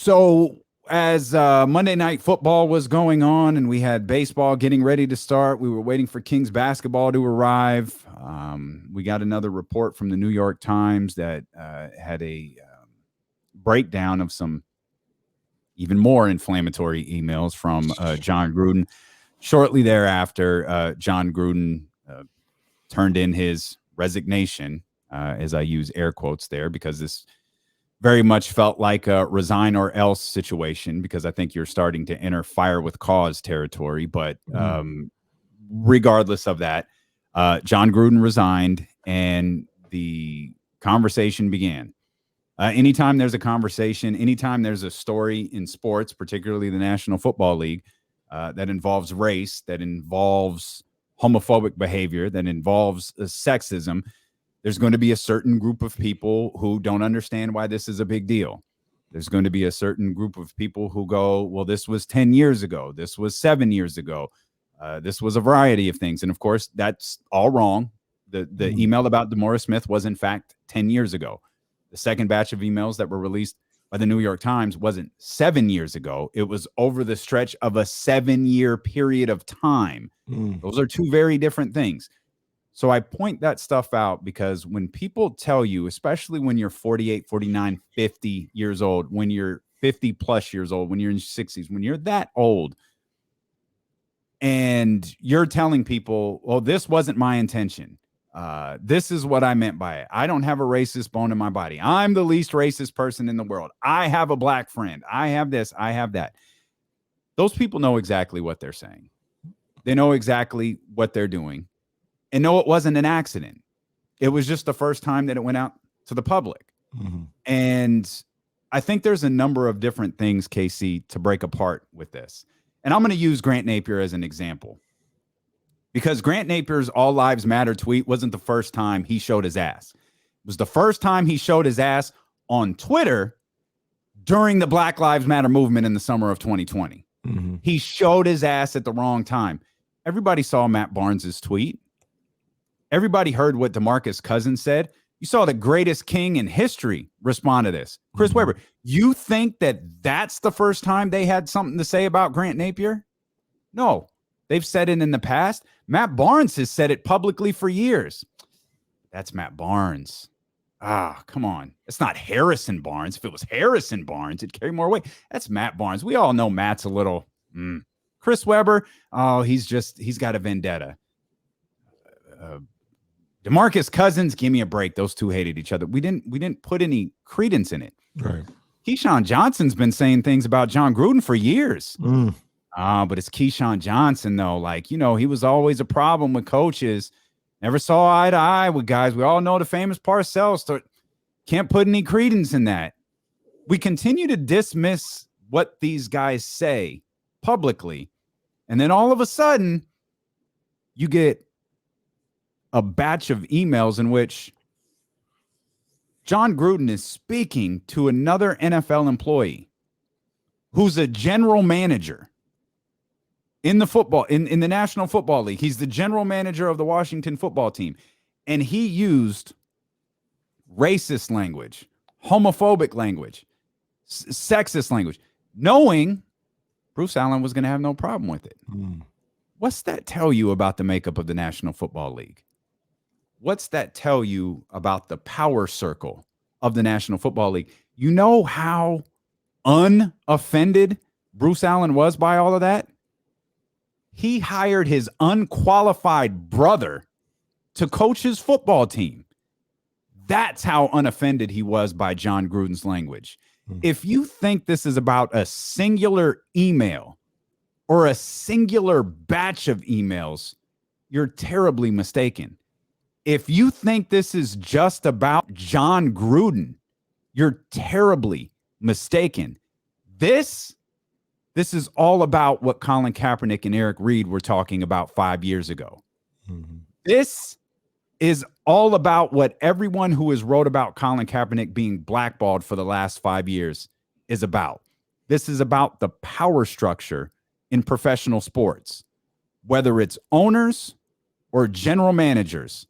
So as Monday Night Football was going on and we had baseball getting ready to start, we were waiting for Kings basketball to arrive. We got another report from the New York Times that had a breakdown of some even more inflammatory emails from Jon Gruden. Shortly thereafter, Jon Gruden turned in his resignation, as I use air quotes there, because this very much felt like a resign or else situation, because I think you're starting to enter fire with cause territory. But regardless of that, Jon Gruden resigned and the conversation began. Anytime there's a conversation, anytime there's a story in sports, particularly the National Football League, that involves race, that involves homophobic behavior, that involves sexism, there's going to be a certain group of people who don't understand why this is a big deal. There's going to be a certain group of people who go, well, this was 10 years ago. This was 7 years ago. This was a variety of things. And of course, that's all wrong. The email about DeMaurice Smith was, in fact, 10 years ago. The second batch of emails that were released by the New York Times wasn't 7 years ago. It was over the stretch of a 7-year period of time. Those are two very different things. So I point that stuff out because when people tell you, especially when you're 48, 49, 50 years old, when you're 50 plus years old, when you're in your 60s, when you're that old, and you're telling people, well, this wasn't my intention. This is what I meant by it. I don't have a racist bone in my body. I'm the least racist person in the world. I have a black friend. I have this. I have that. Those people know exactly what they're saying. They know exactly what they're doing. And no, it wasn't an accident. It was just the first time that it went out to the public. And I think there's a number of different things, KC, to break apart with this. And I'm going to use Grant Napier as an example. Because Grant Napier's All Lives Matter tweet wasn't the first time he showed his ass. It was the first time he showed his ass on Twitter during the Black Lives Matter movement in the summer of 2020. He showed his ass at the wrong time. Everybody saw Matt Barnes's tweet. Everybody heard what DeMarcus Cousins said. You saw the greatest king in history respond to this. Chris Webber, you think that that's the first time they had something to say about Grant Napier? No, they've said it in the past. Matt Barnes has said it publicly for years. That's Matt Barnes. Come on. It's not Harrison Barnes. If it was Harrison Barnes, it'd carry more weight. That's Matt Barnes. We all know Matt's a little Chris Webber. Oh, he's got a vendetta. DeMarcus Cousins, give me a break. Those two hated each other. We didn't put any credence in it. Right. Keyshawn Johnson's been saying things about Jon Gruden for years. But it's Keyshawn Johnson, though. Like, he was always a problem with coaches. Never saw eye to eye with guys. We all know the famous Parcells. Can't put any credence in that. We continue to dismiss what these guys say publicly. And then all of a sudden, you get a batch of emails in which Jon Gruden is speaking to another NFL employee who's a general manager in the National Football League. He's the general manager of the Washington football team. And he used racist language, homophobic language, sexist language, knowing Bruce Allen was going to have no problem with it. What's that tell you about the makeup of the National Football League? What's that tell you about the power circle of the National Football League? You know how unoffended Bruce Allen was by all of that? He hired his unqualified brother to coach his football team. That's how unoffended he was by Jon Gruden's language. If you think this is about a singular email or a singular batch of emails, you're terribly mistaken. If you think this is just about Jon Gruden, you're terribly mistaken. This is all about what Colin Kaepernick and Eric Reed were talking about 5 years ago. This is all about what everyone who has wrote about Colin Kaepernick being blackballed for the last 5 years is about. This is about the power structure in professional sports, whether it's owners or general managers,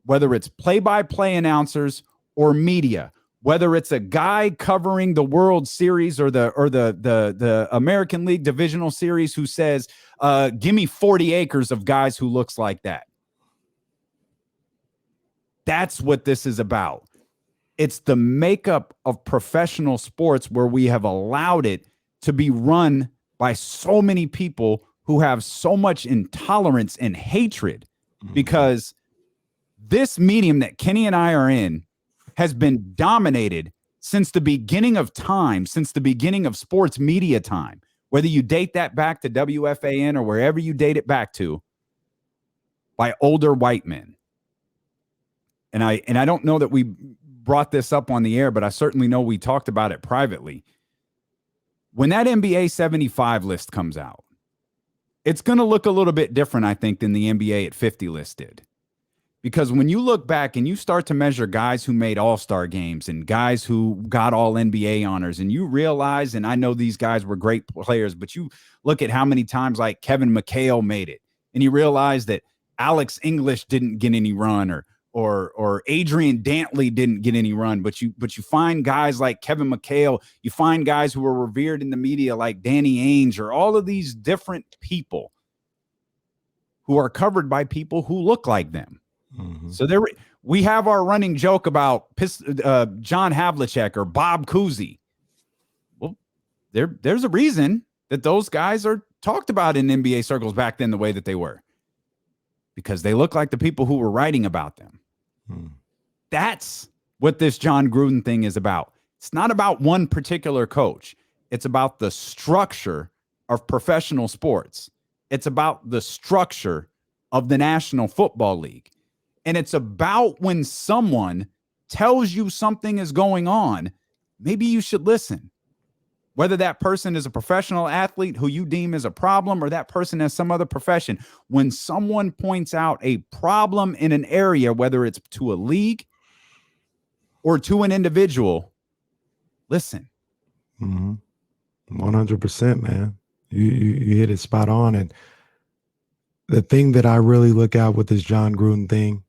whether it's play-by-play announcers or media, whether it's a guy covering the World Series or the American League Divisional Series who says, give me 40 acres of guys who looks like that. That's what this is about. It's the makeup of professional sports where we have allowed it to be run by so many people who have so much intolerance and hatred, because this medium that Kenny and I are in has been dominated since the beginning of time, since the beginning of sports media time, whether you date that back to WFAN or wherever you date it back to, by older white men. And I don't know that we brought this up on the air, but I certainly know we talked about it privately. When that NBA 75 list comes out, it's going to look a little bit different, I think, than the NBA at 50 list did. Because when you look back and you start to measure guys who made all-star games and guys who got all NBA honors, and you realize, and I know these guys were great players, but you look at how many times like Kevin McHale made it, and you realize that Alex English didn't get any run, or Adrian Dantley didn't get any run, but you find guys like Kevin McHale, you find guys who were revered in the media like Danny Ainge, or all of these different people who are covered by people who look like them. Mm-hmm. So we have our running joke about John Havlicek or Bob Cousy. Well, there's a reason that those guys are talked about in NBA circles back then the way that they were, because they look like the people who were writing about them. That's what this Jon Gruden thing is about. It's not about one particular coach. It's about the structure of professional sports. It's about the structure of the National Football League. And it's about when someone tells you something is going on, maybe you should listen. Whether that person is a professional athlete who you deem as a problem, or that person has some other profession, when someone points out a problem in an area, whether it's to a league or to an individual, listen. 100%, man. You hit it spot on. And the thing that I really look at with this Jon Gruden thing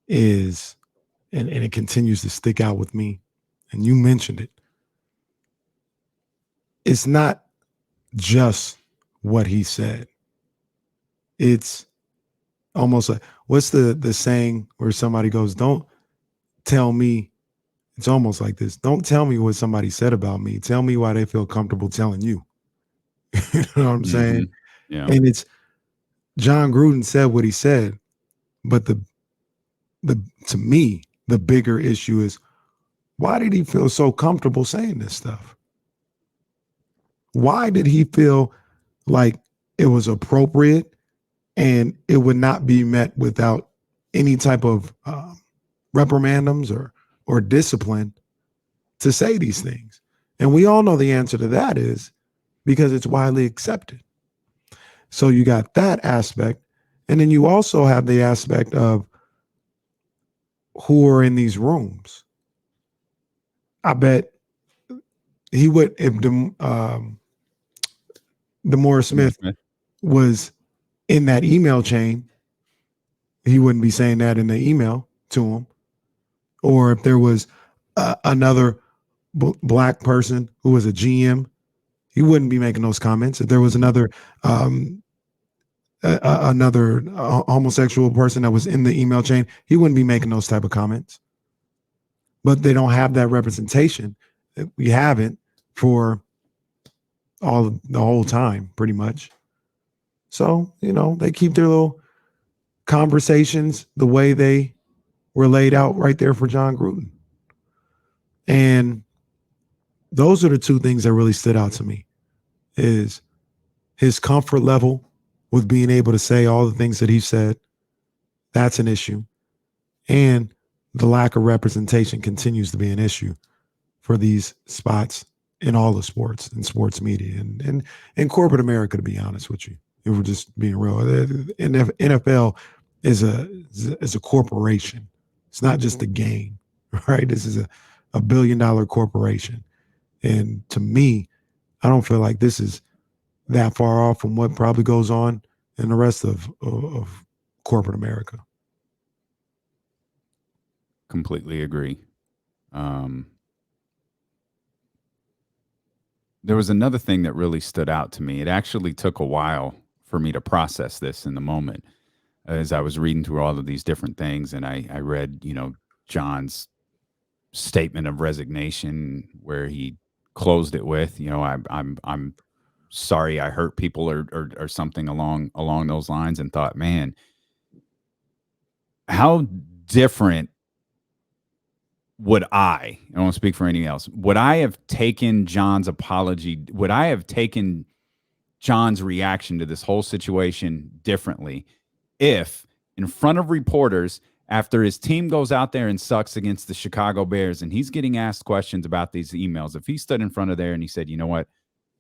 is, and it continues to stick out with me, and you mentioned it, it's not just what he said. It's almost like, what's the saying where somebody goes, don't tell me, it's almost like this, don't tell me what somebody said about me, tell me why they feel comfortable telling you. You know what I'm saying? Yeah. And it's, Jon Gruden said what he said, but the to me, the bigger issue is, why did he feel so comfortable saying this stuff? Why did he feel like it was appropriate and it would not be met without any type of reprimandums or discipline to say these things? And we all know the answer to that is because it's widely accepted. So you got that aspect. And then you also have the aspect of who are in these rooms. I bet he would, if DeMaurice Smith was in that email chain, he wouldn't be saying that in the email to him. Or if there was another black person who was a GM, he wouldn't be making those comments. If there was another homosexual person that was in the email chain, he wouldn't be making those type of comments. But they don't have that representation. We haven't for the whole time, pretty much. So, they keep their little conversations the way they were laid out right there for Jon Gruden. And those are the two things that really stood out to me, is his comfort level with being able to say all the things that he said. That's an issue. And the lack of representation continues to be an issue for these spots in all the sports and sports media and in corporate America, to be honest with you. If we're just being real, NFL is a corporation. It's not just a game, right? This is a $1 billion corporation. And to me, I don't feel like this is that far off from what probably goes on in the rest of corporate America. Completely agree. There was another thing that really stood out to me. It actually took a while for me to process this in the moment as I was reading through all of these different things, and I read, John's statement of resignation where he closed it with, I'm sorry I hurt people or something along those lines, and thought, man, how different would I won't speak for anyone else, would I have taken John's apology? Would I have taken John's reaction to this whole situation differently if in front of reporters, after his team goes out there and sucks against the Chicago Bears and he's getting asked questions about these emails, if he stood in front of there and he said, you know what,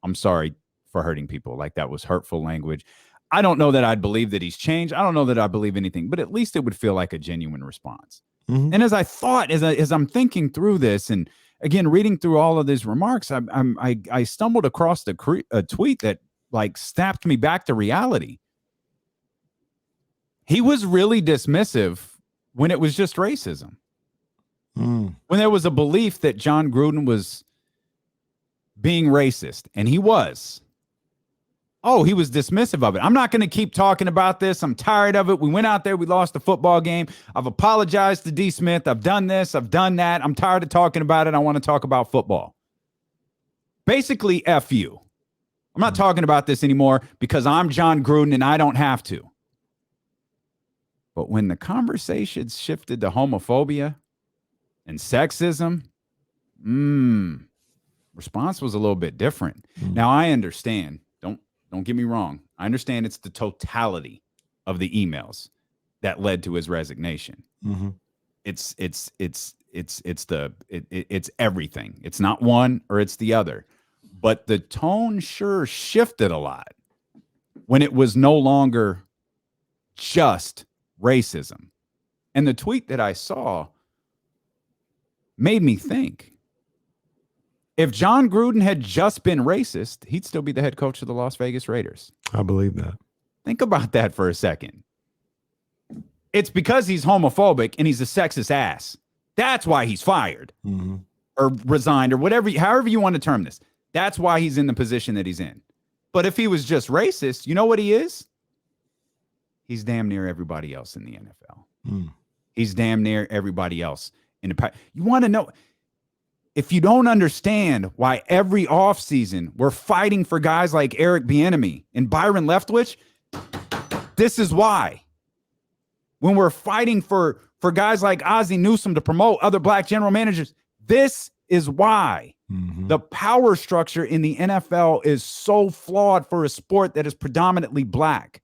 I'm sorry for hurting people, like that was hurtful language, I don't know that I'd believe that he's changed. I don't know that I believe anything, but at least it would feel like a genuine response. Mm-hmm. And as I thought, as I'm thinking through this, and again reading through all of these remarks, I stumbled across a tweet that like snapped me back to reality. He was really dismissive when it was just racism. When there was a belief that Jon Gruden was being racist, and he was. Oh, he was dismissive of it. I'm not going to keep talking about this. I'm tired of it. We went out there. We lost the football game. I've apologized to D. Smith. I've done this. I've done that. I'm tired of talking about it. I want to talk about football. Basically, F you. I'm not talking about this anymore because I'm Jon Gruden and I don't have to. But when the conversation shifted to homophobia and sexism, response was a little bit different. Now, I understand. Don't get me wrong. I understand it's the totality of the emails that led to his resignation. Mm-hmm. It's everything. It's not one or it's the other. But the tone sure shifted a lot when it was no longer just racism. And the tweet that I saw made me think. If Jon Gruden had just been racist, he'd still be the head coach of the Las Vegas Raiders. I believe that. Think about that for a second. It's because he's homophobic and he's a sexist ass. That's why he's fired or resigned or whatever, however you want to term this. That's why he's in the position that he's in. But if he was just racist, you know what he is? He's damn near everybody else in the NFL. He's damn near everybody else in the pack. You want to know... If you don't understand why every offseason we're fighting for guys like Eric Bieniemy and Byron Leftwich, this is why. When we're fighting for guys like Ozzie Newsome to promote other black general managers, this is why. The power structure in the NFL is so flawed for a sport that is predominantly black.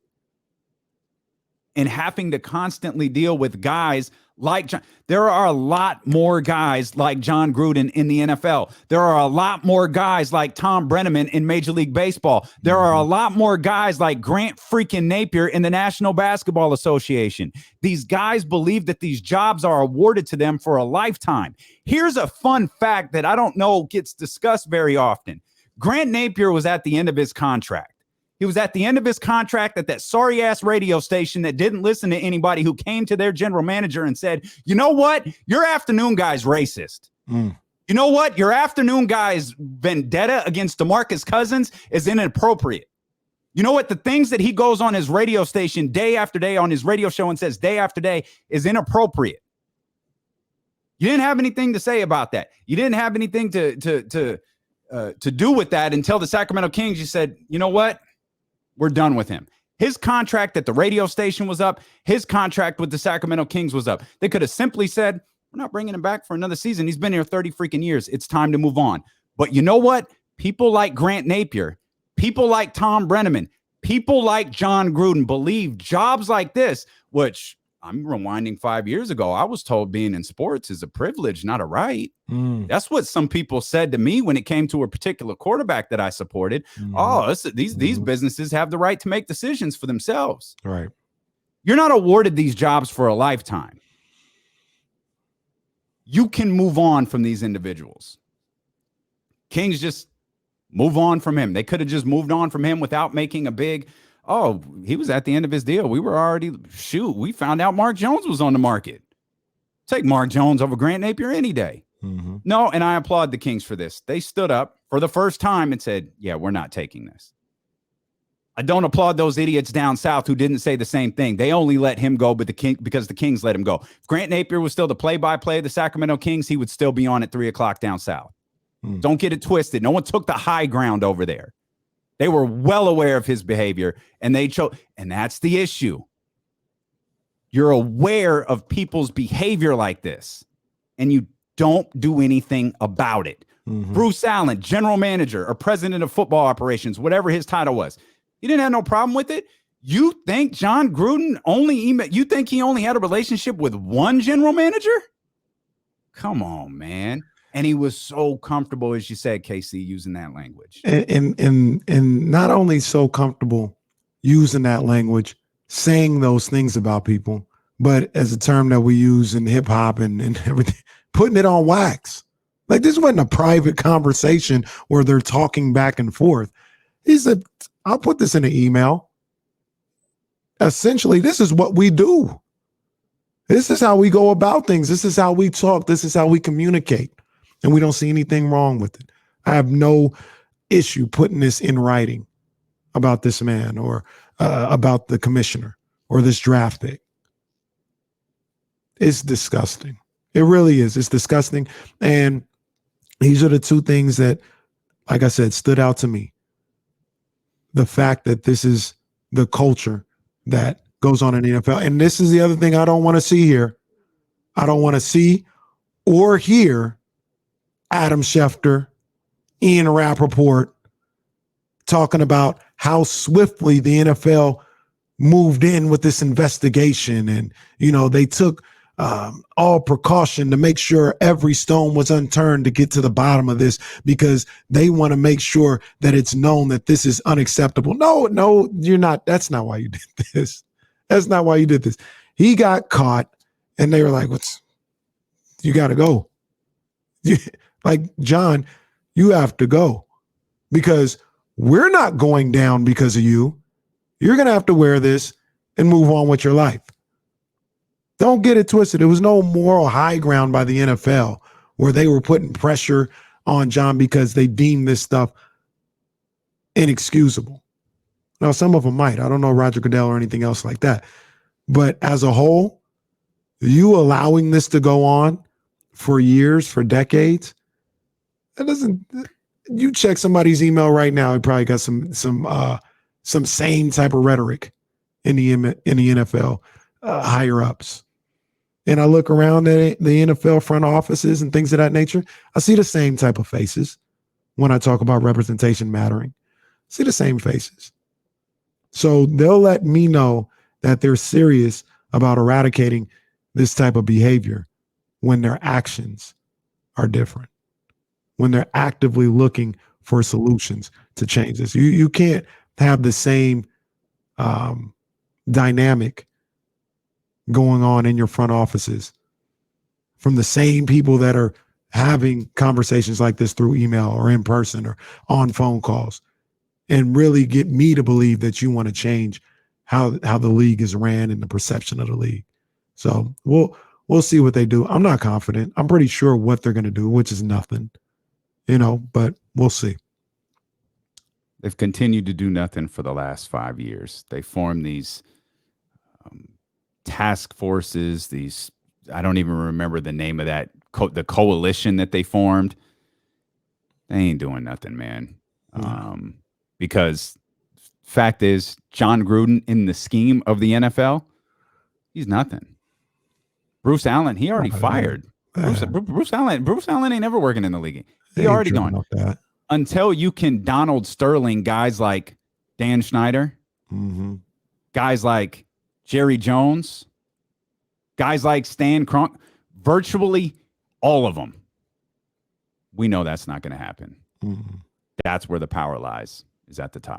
And having to constantly deal with guys like John. There are a lot more guys like Jon Gruden in the NFL. There are a lot more guys like Tom Brenneman in Major League Baseball. There are a lot more guys like Grant freaking Napier in the National Basketball Association. These guys believe that these jobs are awarded to them for a lifetime. Here's a fun fact that I don't know gets discussed very often. Grant Napier was at the end of his contract. He was at the end of his contract at that sorry-ass radio station that didn't listen to anybody, who came to their general manager and said, you know what? Your afternoon guy's racist. You know what? Your afternoon guy's vendetta against DeMarcus Cousins is inappropriate. You know what? The things that he goes on his radio station day after day on his radio show and says day after day is inappropriate. You didn't have anything to say about that. You didn't have anything to do with that until the Sacramento Kings. You said, you know what? We're done with him. His contract at the radio station was up. His contract with the Sacramento Kings was up. They could have simply said, we're not bringing him back for another season. He's been here 30 freaking years. It's time to move on. But you know what? People like Grant Napier, people like Tom Brenneman, people like Jon Gruden believe jobs like this, which I'm rewinding 5 years ago. I was told being in sports is a privilege, not a right. That's what some people said to me when it came to a particular quarterback that I supported. These businesses have the right to make decisions for themselves. Right. You're not awarded these jobs for a lifetime. You can move on from these individuals. Kings just move on from him. They could have just moved on from him without making a big... Oh, he was at the end of his deal. We found out Mark Jones was on the market. Take Mark Jones over Grant Napier any day. Mm-hmm. No, and I applaud the Kings for this. They stood up for the first time and said, yeah, we're not taking this. I don't applaud those idiots down south who didn't say the same thing. They only let him go because the Kings let him go. If Grant Napier was still the play-by-play of the Sacramento Kings, he would still be on at 3 o'clock down south. Don't get it twisted. No one took the high ground over there. They were well aware of his behavior, and they chose. And that's the issue. You're aware of people's behavior like this, and you don't do anything about it. Mm-hmm. Bruce Allen, general manager or president of football operations, whatever his title was, he didn't have no problem with it. You think Jon Gruden you think he only had a relationship with one general manager? Come on, man. And he was so comfortable, as you said, Casey, using that language. And not only so comfortable using that language, saying those things about people, but as a term that we use in hip hop and everything, putting it on wax. Like, this wasn't a private conversation where they're talking back and forth. He said, I'll put this in an email. Essentially, this is what we do. This is how we go about things. This is how we talk. This is how we communicate. And we don't see anything wrong with it. I have no issue putting this in writing about this man or about the commissioner or this draft pick. It's disgusting. It really is. It's disgusting. And these are the two things that, like I said, stood out to me. The fact that this is the culture that goes on in the NFL. And this is the other thing I don't want to see here. I don't want to see or hear Adam Schefter, Ian Rappaport talking about how swiftly the NFL moved in with this investigation. And, they took all precaution to make sure every stone was unturned to get to the bottom of this because they want to make sure that it's known that this is unacceptable. No, you're not. That's not why you did this. That's not why you did this. He got caught and they were like, you got to go. Like, John, you have to go because we're not going down because of you. You're going to have to wear this and move on with your life. Don't get it twisted. There was no moral high ground by the NFL where they were putting pressure on John because they deemed this stuff inexcusable. Now, some of them might. I don't know Roger Goodell or anything else like that. But as a whole, you allowing this to go on for years, for decades, that doesn't. You check somebody's email right now, he probably got some same type of rhetoric in the NFL higher ups. And I look around at the NFL front offices and things of that nature. I see the same type of faces when I talk about representation mattering. I see the same faces. So they'll let me know that they're serious about eradicating this type of behavior when their actions are different, when they're actively looking for solutions to change this. You can't have the same dynamic going on in your front offices from the same people that are having conversations like this through email or in person or on phone calls and really get me to believe that you want to change how the league is ran and the perception of the league. So we'll see what they do. I'm not confident. I'm pretty sure what they're going to do, which is nothing, but we'll see. They've continued to do nothing for the last 5 years. They formed these task forces, I don't even remember the name of that, the coalition that they formed. They ain't doing nothing, man. Because fact is, Jon Gruden in the scheme of the NFL, he's nothing. Bruce Allen, he already fired. Bruce Allen ain't ever working in the league. He already gone. Until you can Donald Sterling guys like Dan Snyder, guys like Jerry Jones, guys like Stan Kroenke, virtually all of them. We know that's not going to happen. That's where the power lies, is at the top.